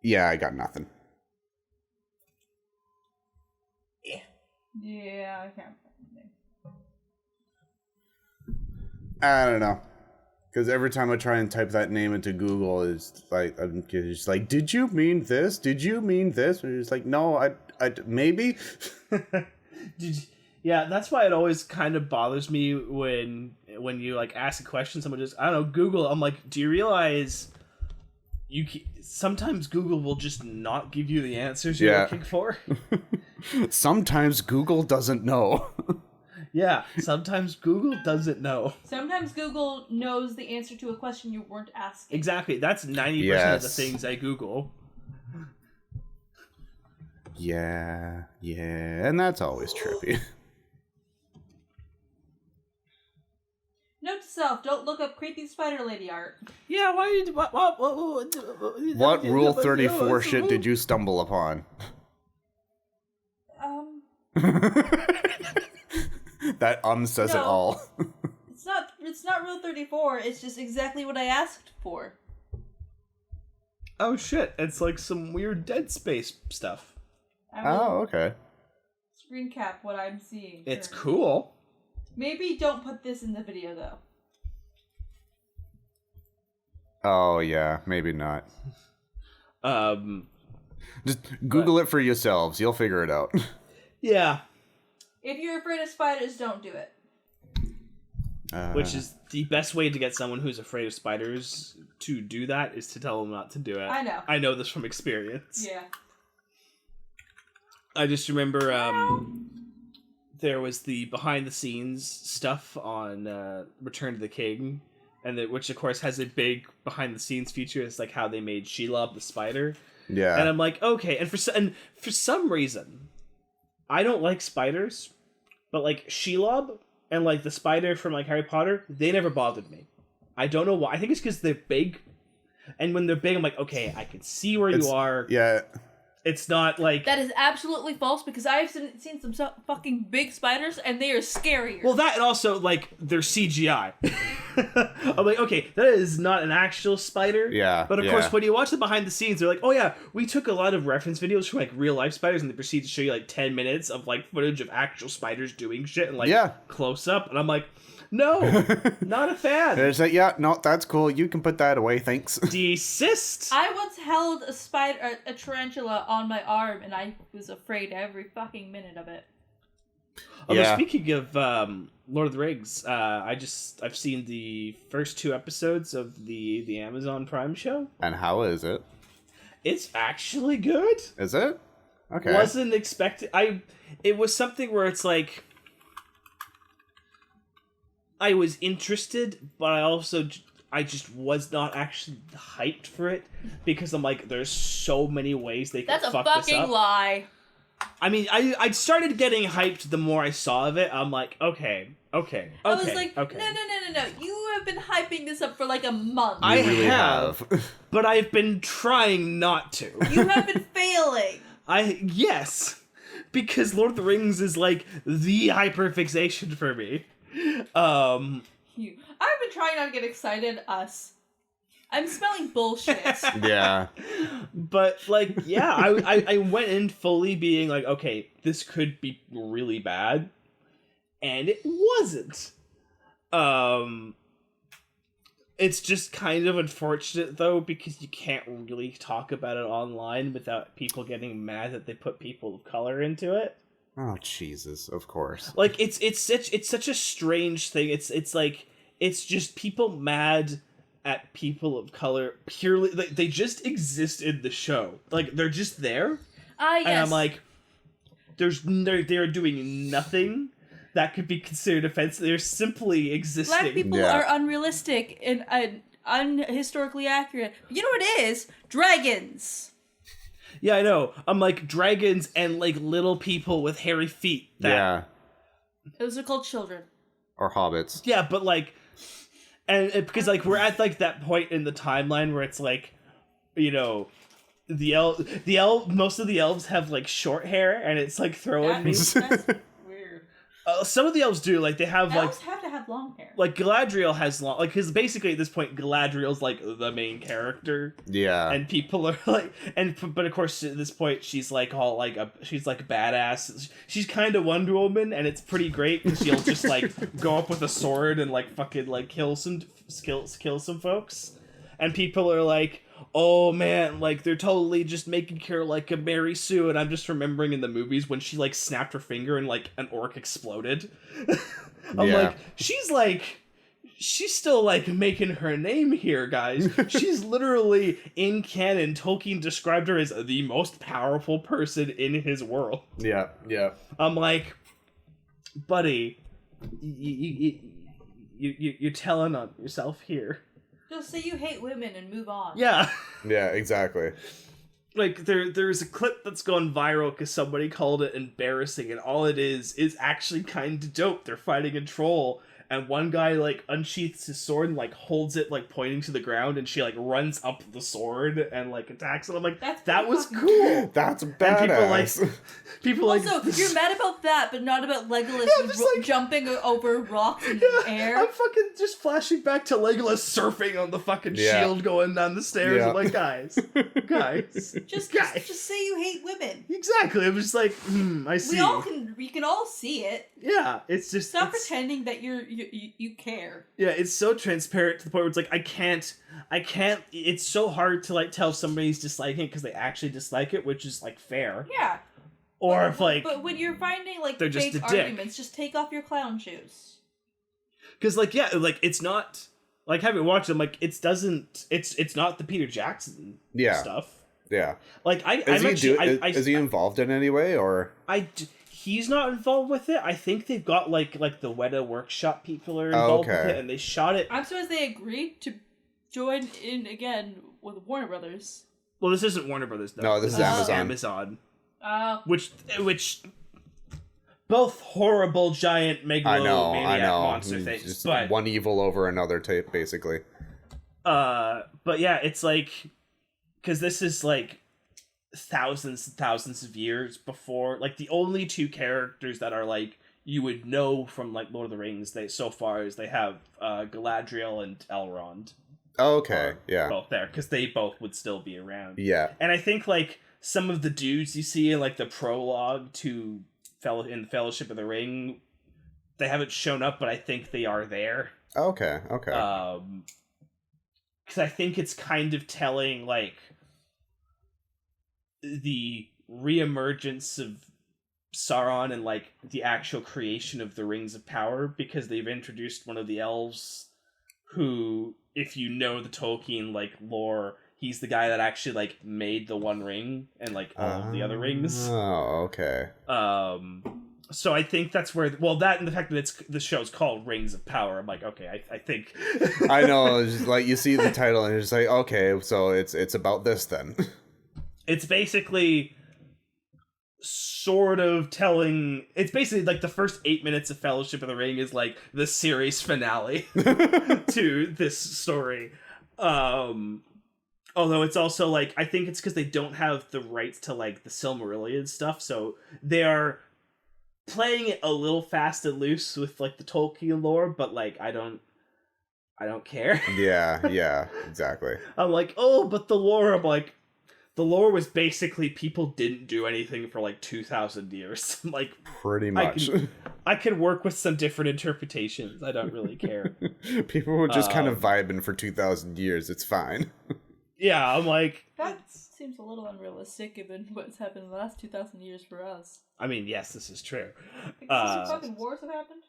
Yeah, I got nothing. Yeah, I can't find anything. I don't know, because every time I try and type that name into Google, it's like I'm just like, did you mean this? Did you mean this? And it's like, no, I maybe. Yeah, that's why it always kind of bothers me when you like ask a question, someone just I don't know Google. I'm like, do you realize sometimes Google will just not give you the answers you're looking for? Sometimes Google doesn't know. Yeah, sometimes Google doesn't know. Sometimes Google knows the answer to a question you weren't asking. Exactly, that's 90% of the things I Google. Yeah, and that's always trippy. Note to self: don't look up creepy spider lady art. Yeah, why did what What Rule 34 shit did you stumble upon? That says it No. all. It's not Rule 34. It's just exactly what I asked for. Oh shit, it's like some weird Dead Space stuff. I will Oh, okay. screen cap what I'm seeing. It's currently. cool. Maybe don't put this in the video though. Oh yeah, maybe not. Just Google it for yourselves. You'll figure it out. Yeah. If you're afraid of spiders, don't do it. Which is the best way to get someone who's afraid of spiders to do that is to tell them not to do it. I know. I know this from experience. Yeah. I just remember there was the behind the scenes stuff on Return to the King, and which of course has a big behind the scenes feature. It's like how they made Shelob the spider. Yeah. And I'm like, okay, and for some reason, I don't like spiders, but like Shelob and like the spider from like Harry Potter, they never bothered me. I don't know why. I think it's because they're big, and when they're big, I'm like, okay, I can see where you are. Yeah. It's not like That is absolutely false because I've seen some fucking big spiders and they are scarier. well, that and also like they're CGI. I'm like, okay, that is not an actual spider. Yeah, But of course, when you watch the behind the scenes, they're like, oh yeah, we took a lot of reference videos from like real life spiders, and they proceed to show you like 10 minutes of like footage of actual spiders doing shit and like close up, and I'm like, no, not a fan. It's like, yeah, no, that's cool. You can put that away, thanks. Desist. I once held a tarantula on my arm and I was afraid every fucking minute of it. Although Yeah. speaking of Lord of the Rings, I've seen the first 2 episodes of the Amazon Prime show. And how is it? It's actually good. Is it? Okay. Wasn't expected. It was something where it's like I was interested, but I just was not actually hyped for it because I'm like, there's so many ways they could That's a fuck this fucking up. lie. I mean, I started getting hyped the more I saw of it. I'm like, okay. I was like, no. You have been hyping this up for like a month. I You really have, but I've been trying not to. You have been failing. Yes, because Lord of the Rings is like the hyperfixation for me. I've been trying not to get excited. I'm smelling bullshit. Yeah. But like, yeah, I went in fully being like, okay, this could be really bad, and it wasn't. It's just kind of unfortunate, though, because you can't really talk about it online without people getting mad that they put people of color into it. Oh Jesus! Of course. Like it's such a strange thing. It's like it's just people mad at people of color purely. Like, they just exist in the show. Like, they're just there. Yes. And I'm like, they're doing nothing that could be considered offensive. They're simply existing. Black people are unrealistic and unhistorically accurate. But you know what it is? Dragons. Yeah, I know. I'm like, dragons and like little people with hairy feet. Those are called children. Or hobbits. Yeah, but like, and because like we're at like that point in the timeline where it's like, you know, most of the elves have like short hair, and it's like throwing me. That's weird. Some of the elves do, like they have Elves have to have long hair. like Galadriel has long, like, because basically at this point Galadriel's like the main character. Yeah. And people are like, but of course at this point she's like all like she's like badass. She's kind of Wonder Woman, and it's pretty great because she'll just like go up with a sword and like fucking like kill some folks, and people are like, oh man, like they're totally just making her like a Mary Sue, and I'm just remembering in the movies when she like snapped her finger and like an orc exploded. I'm like, she's still like making her name here, guys. She's literally in canon. Tolkien described her as the most powerful person in his world. Yeah. I'm like, buddy, you're telling on yourself here. Just say you hate women and move on. Yeah. Yeah, exactly. Like, there's a clip that's gone viral because somebody called it embarrassing, and all it is actually kind of dope. They're fighting a troll, and one guy, like, unsheaths his sword and, like, holds it, like, pointing to the ground, and she, like, runs up the sword and, like, attacks it. I'm like, that was cool! That's badass. And people like... Also, you're mad about that, but not about Legolas jumping over rocks in the air. I'm fucking just flashing back to Legolas surfing on the fucking shield going down the stairs. I'm like, guys. Just say you hate women. Exactly. I'm just like, I see. We can all see it. Yeah, it's just... Stop pretending that you care. Yeah, it's so transparent to the point where it's like, I can't, it's so hard to, like, tell somebody's disliking it because they actually dislike it, which is, like, fair. Yeah. Or if, like... But when you're finding, like, they're fake just a arguments, just take off your clown shoes. Because, like, yeah, like, it's not... Like, having watched them, like, it's not the Peter Jackson stuff. Yeah. Like, is he involved in any way, or... He's not involved with it. I think they've got like the Weta Workshop people are involved with it, and they shot it. I'm surprised they agreed to join in again with Warner Brothers. Well, this isn't Warner Brothers, though. No, this is Amazon. Oh. Which both horrible giant megalomaniac monster things. Just but one evil over another tape, basically. But yeah, it's like, because this is like thousands and thousands of years before, like, the only two characters that are like you would know from like Lord of the Rings they have Galadriel and Elrond. Okay, yeah, both there because they both would still be around. Yeah, and I think like some of the dudes you see in like the prologue to Fellowship of the Ring, they haven't shown up, but I think they are there. Okay. Because I think it's kind of telling like the reemergence of Sauron and like the actual creation of the Rings of Power, because they've introduced one of the elves who, if you know the Tolkien like lore, he's the guy that actually like made the One Ring and like all of the other rings. Oh, okay. So I think that's where, well, that and the fact that the show's called Rings of Power, I'm like, okay, I think I know, it's just like you see the title and you're just like, okay, so it's about this then. It's basically sort of telling, it's basically like the first 8 minutes of Fellowship of the Ring is like the series finale to this story. Although it's also like, I think it's because they don't have the rights to like the Silmarillion stuff, so they are playing it a little fast and loose with like the Tolkien lore, but like I don't care. Yeah, exactly. I'm like, oh, but the lore, I'm like, the lore was basically people didn't do anything for like 2,000 years. Like, Pretty much. I can work with some different interpretations. I don't really care. People were just kind of vibing for 2,000 years. It's fine. Yeah, I'm like... That seems a little unrealistic given what's happened in the last 2,000 years for us. I mean, yes, this is true. Because some fucking wars have happened.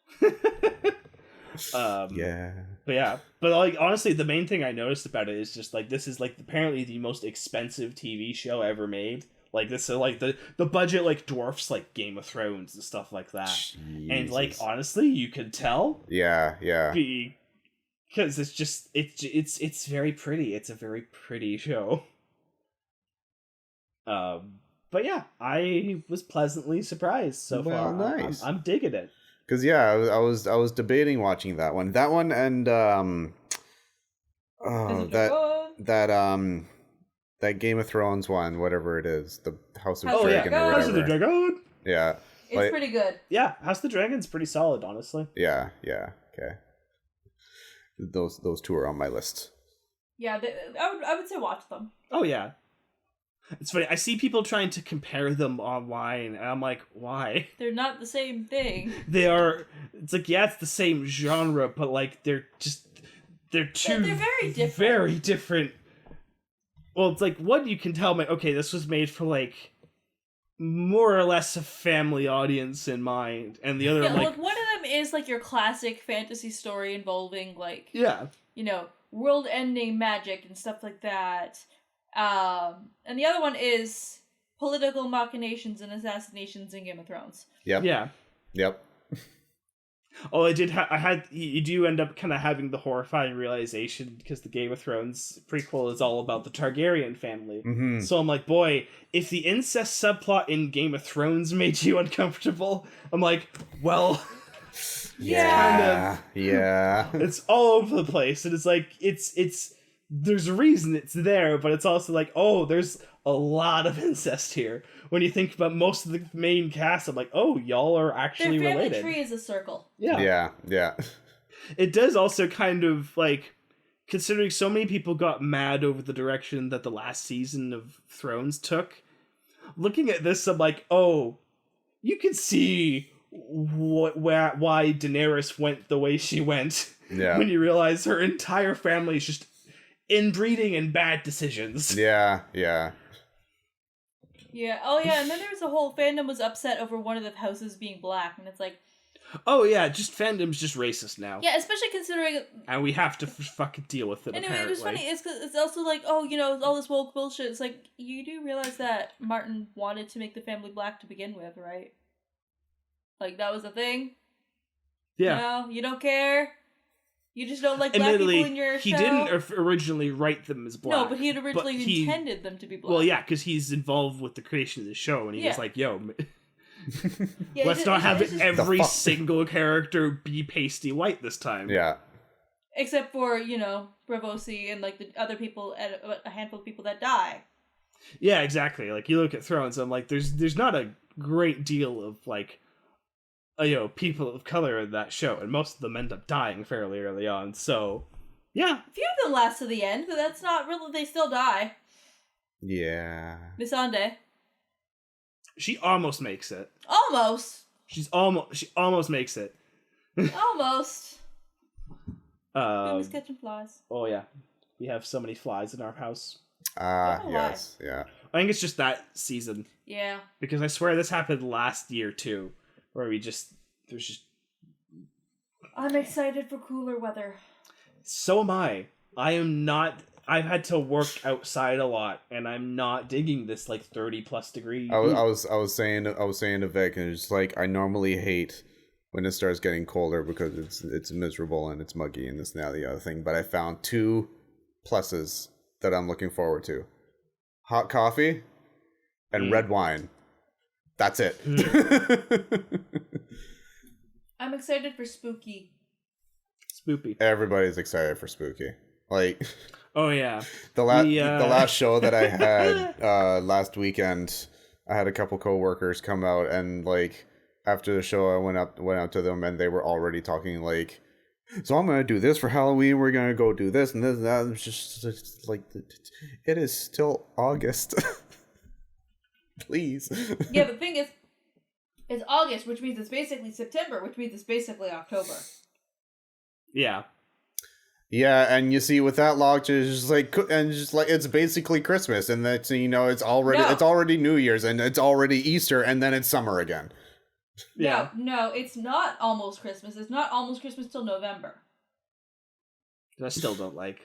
Yeah. But like, honestly, the main thing I noticed about it is just like, this is like apparently the most expensive TV show ever made. Like, this is like the budget like dwarfs like Game of Thrones and stuff like that. Jesus. And like, honestly, you could tell. Yeah. Because it's just it's very pretty. It's a very pretty show. But yeah, I was pleasantly surprised so far. Nice. I'm digging it. Because yeah, I was debating watching that one and that Game of Thrones one, whatever it is, the House of Dragon or whatever. House of the Dragon. Yeah, it's pretty good. Yeah, House of the Dragon's pretty solid, honestly. Yeah, okay. Those two are on my list. Yeah, I would say watch them. Oh yeah. It's funny, I see people trying to compare them online, and I'm like, why? They're not the same thing. They are, it's like, yeah, it's the same genre, but like, they're very different. Very different. Well, it's like, one, you can tell, okay, this was made for like, more or less a family audience in mind, and the other, yeah, like... Look, one of them is like your classic fantasy story involving like... Yeah. You know, world-ending magic and stuff like that. And the other one is political machinations and assassinations in Game of Thrones. Yep. Yeah. Yep. Oh, you do end up kind of having the horrifying realization, because the Game of Thrones prequel is all about the Targaryen family. Mm-hmm. So I'm like, boy, if the incest subplot in Game of Thrones made you uncomfortable, I'm like, well... Yeah. It's all over the place, and it's like, it's there's a reason it's there, but it's also like, oh, there's a lot of incest here. When you think about most of the main cast, I'm like, oh, y'all are actually Their family related. tree is a circle. Yeah. It does also kind of, like, considering so many people got mad over the direction that the last season of Thrones took, looking at this, I'm like, oh, you can see why Daenerys went the way she went. Yeah. When you realize her entire family is just inbreeding and bad decisions. Yeah. Yeah. Oh, yeah. And then there was a whole fandom was upset over one of the houses being black, and it's like, oh yeah, just fandom's just racist now. yeah, especially considering, and we have to fucking deal with it. Anyway, apparently. it was funny. It's also like, oh, you know, all this woke bullshit. It's like, you do realize that Martin wanted to make the family black to begin with, right? Like, that was the thing. Yeah. You know, you don't care. You just don't like black people in your show. He didn't originally write them as black. No, but he had originally intended them to be black. Well, yeah, because he's involved with the creation of the show, and he was like, yo, let's not have every single character be pasty white this time. Yeah. Except for, you know, Bravosi and, like, the other people, a handful of people that die. Yeah, exactly. Like, you look at Thrones, I'm like, there's not a great deal of, like, people of color in that show, and most of them end up dying fairly early on, so, yeah. A few of them last to the end, but that's not really, they still die. Yeah. Missandei. She almost makes it. Almost. She almost makes it. Almost. Famous catching flies. Oh yeah. We have so many flies in our house. Yes, yeah. I think it's just that season. Yeah. Because I swear this happened last year too. Where there's just... I'm excited for cooler weather. So am I. I've had to work outside a lot, and I'm not digging this like 30+ degree. I was saying to Vic, and it's like, I normally hate when it starts getting colder because it's miserable and it's muggy and this and that and the other thing. But I found 2 pluses that I'm looking forward to: hot coffee and red wine. That's it. I'm excited for spooky. Spoopy. Everybody's excited for spooky. Like, oh yeah, the last show that I had last weekend, I had a couple coworkers come out, and like after the show, I went up to them, and they were already talking like, So I'm gonna do this for Halloween. We're gonna go do this and this and that. It's like it is still August. Please. Yeah, but the thing is, it's August, which means it's basically September, which means it's basically October. Yeah. Yeah, and you see with that logic, it's just like it's basically Christmas, and that's it's already New Year's, and it's already Easter, and then it's summer again. Yeah. No, it's not almost Christmas. It's not almost Christmas till November. I still don't like.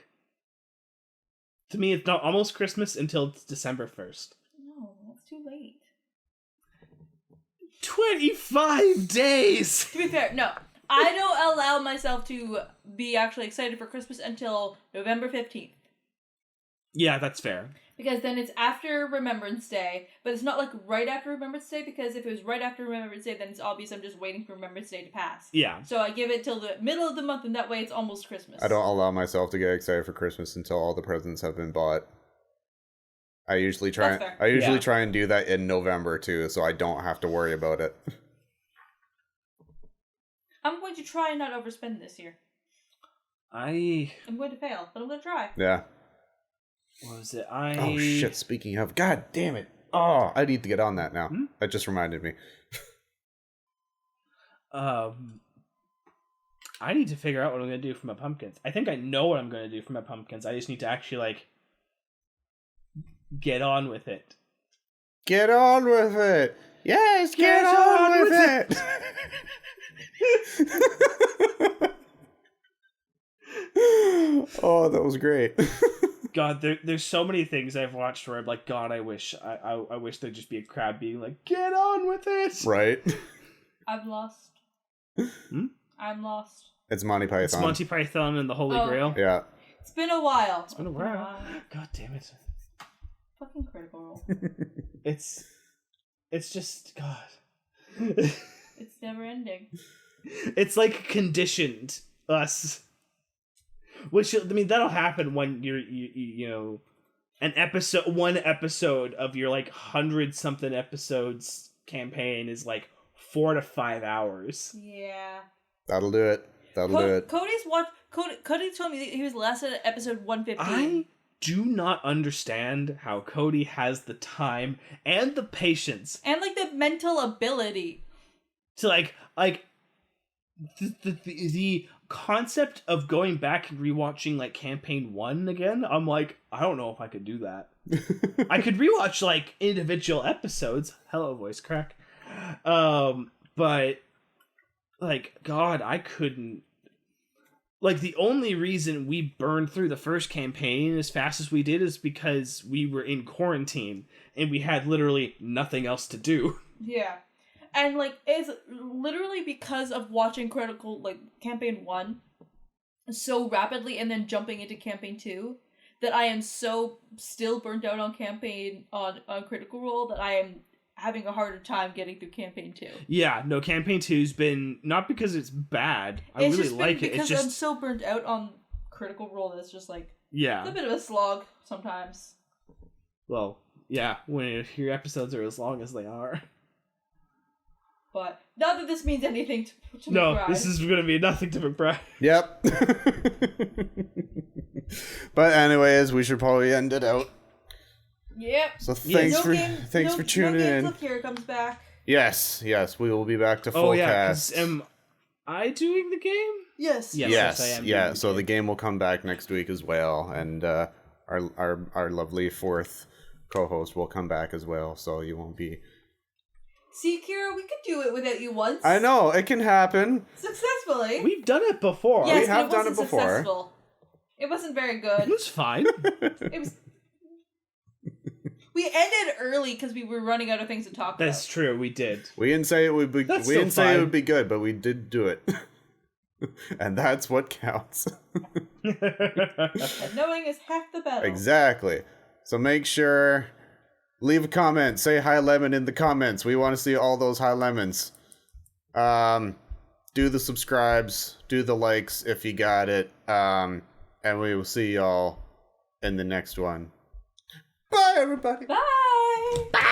To me, it's not almost Christmas until it's December 1st. No, that's too late. 25 days! To be fair, no. I don't allow myself to be actually excited for Christmas until November 15th. Yeah, that's fair. Because then it's after Remembrance Day, but it's not like right after Remembrance Day, because if it was right after Remembrance Day, then it's obvious I'm just waiting for Remembrance Day to pass. Yeah. So I give it till the middle of the month, and that way it's almost Christmas. I don't allow myself to get excited for Christmas until all the presents have been bought. I usually try and do that in November too, so I don't have to worry about it. I'm going to try and not overspend this year. I'm going to fail, but I'm going to try. Yeah. What was it? Oh shit, speaking of, god damn it. Oh, I need to get on that now. That just reminded me. I need to figure out what I'm going to do for my pumpkins. I think I know what I'm going to do for my pumpkins. I just need to actually, get on with it. Get on with it! Yes, get on with it! Oh, that was great. God, there's so many things I've watched where I'm like, God, I wish there'd just be a crowd being like, get on with it. Right. I'm lost. I'm lost. It's Monty Python. It's Monty Python and the Holy Grail. Yeah. It's been a while. It's been a while. God damn it. Fucking Critical Role. It's just God. It's never ending. It's like conditioned us. Which, I mean, that'll happen when one episode of your 100-something episodes campaign is 4 to 5 hours. Yeah. That'll do it. That'll do it. Cody told me that he was last at episode 115. I do not understand how Cody has the time and the patience and the mental ability to the concept of going back and rewatching campaign 1 again. I'm I don't know if I could do that. I could rewatch individual episodes. Hello, voice crack. But God, I couldn't. The only reason we burned through the first campaign as fast as we did is because we were in quarantine and we had literally nothing else to do. Yeah. And, it's literally because of watching Campaign 1 so rapidly and then jumping into Campaign 2 that I am so still burnt out on Critical Role that I am having a harder time getting through Campaign 2. Yeah, no, Campaign 2's been, not because it's bad, I really like it. It's just I'm so burnt out on Critical Role that it's just yeah. It's a bit of a slog sometimes. Well, yeah, when your episodes are as long as they are. But not that this means anything to no, McBride. This is going to be nothing to McBride. Yep. But anyways, we should probably end it out. Yep. So thanks for tuning in. Look Here comes back. Yes, we will be back to full cast. Am I doing the game? Yes. Yes, I am. Yeah. So the game will come back next week as well, and our lovely fourth co-host will come back as well. So you won't be. See, Kira, we could do it without you once. I know it can happen Successfully. We've done it before. Yes, we have but done it before. Successful. It wasn't very good. It was fine. It was. We ended early because we were running out of things to talk about. That's true. We did. We didn't say it would be. That's we didn't still say it fine. would be good, but we did do it, and that's what counts. And knowing is half the battle. Exactly. So make sure. Leave a comment. Say hi lemon in the comments. We want to see all those hi lemons. Do the subscribes. Do the likes if you got it. And we will see y'all in the next one. Bye, everybody. Bye. Bye.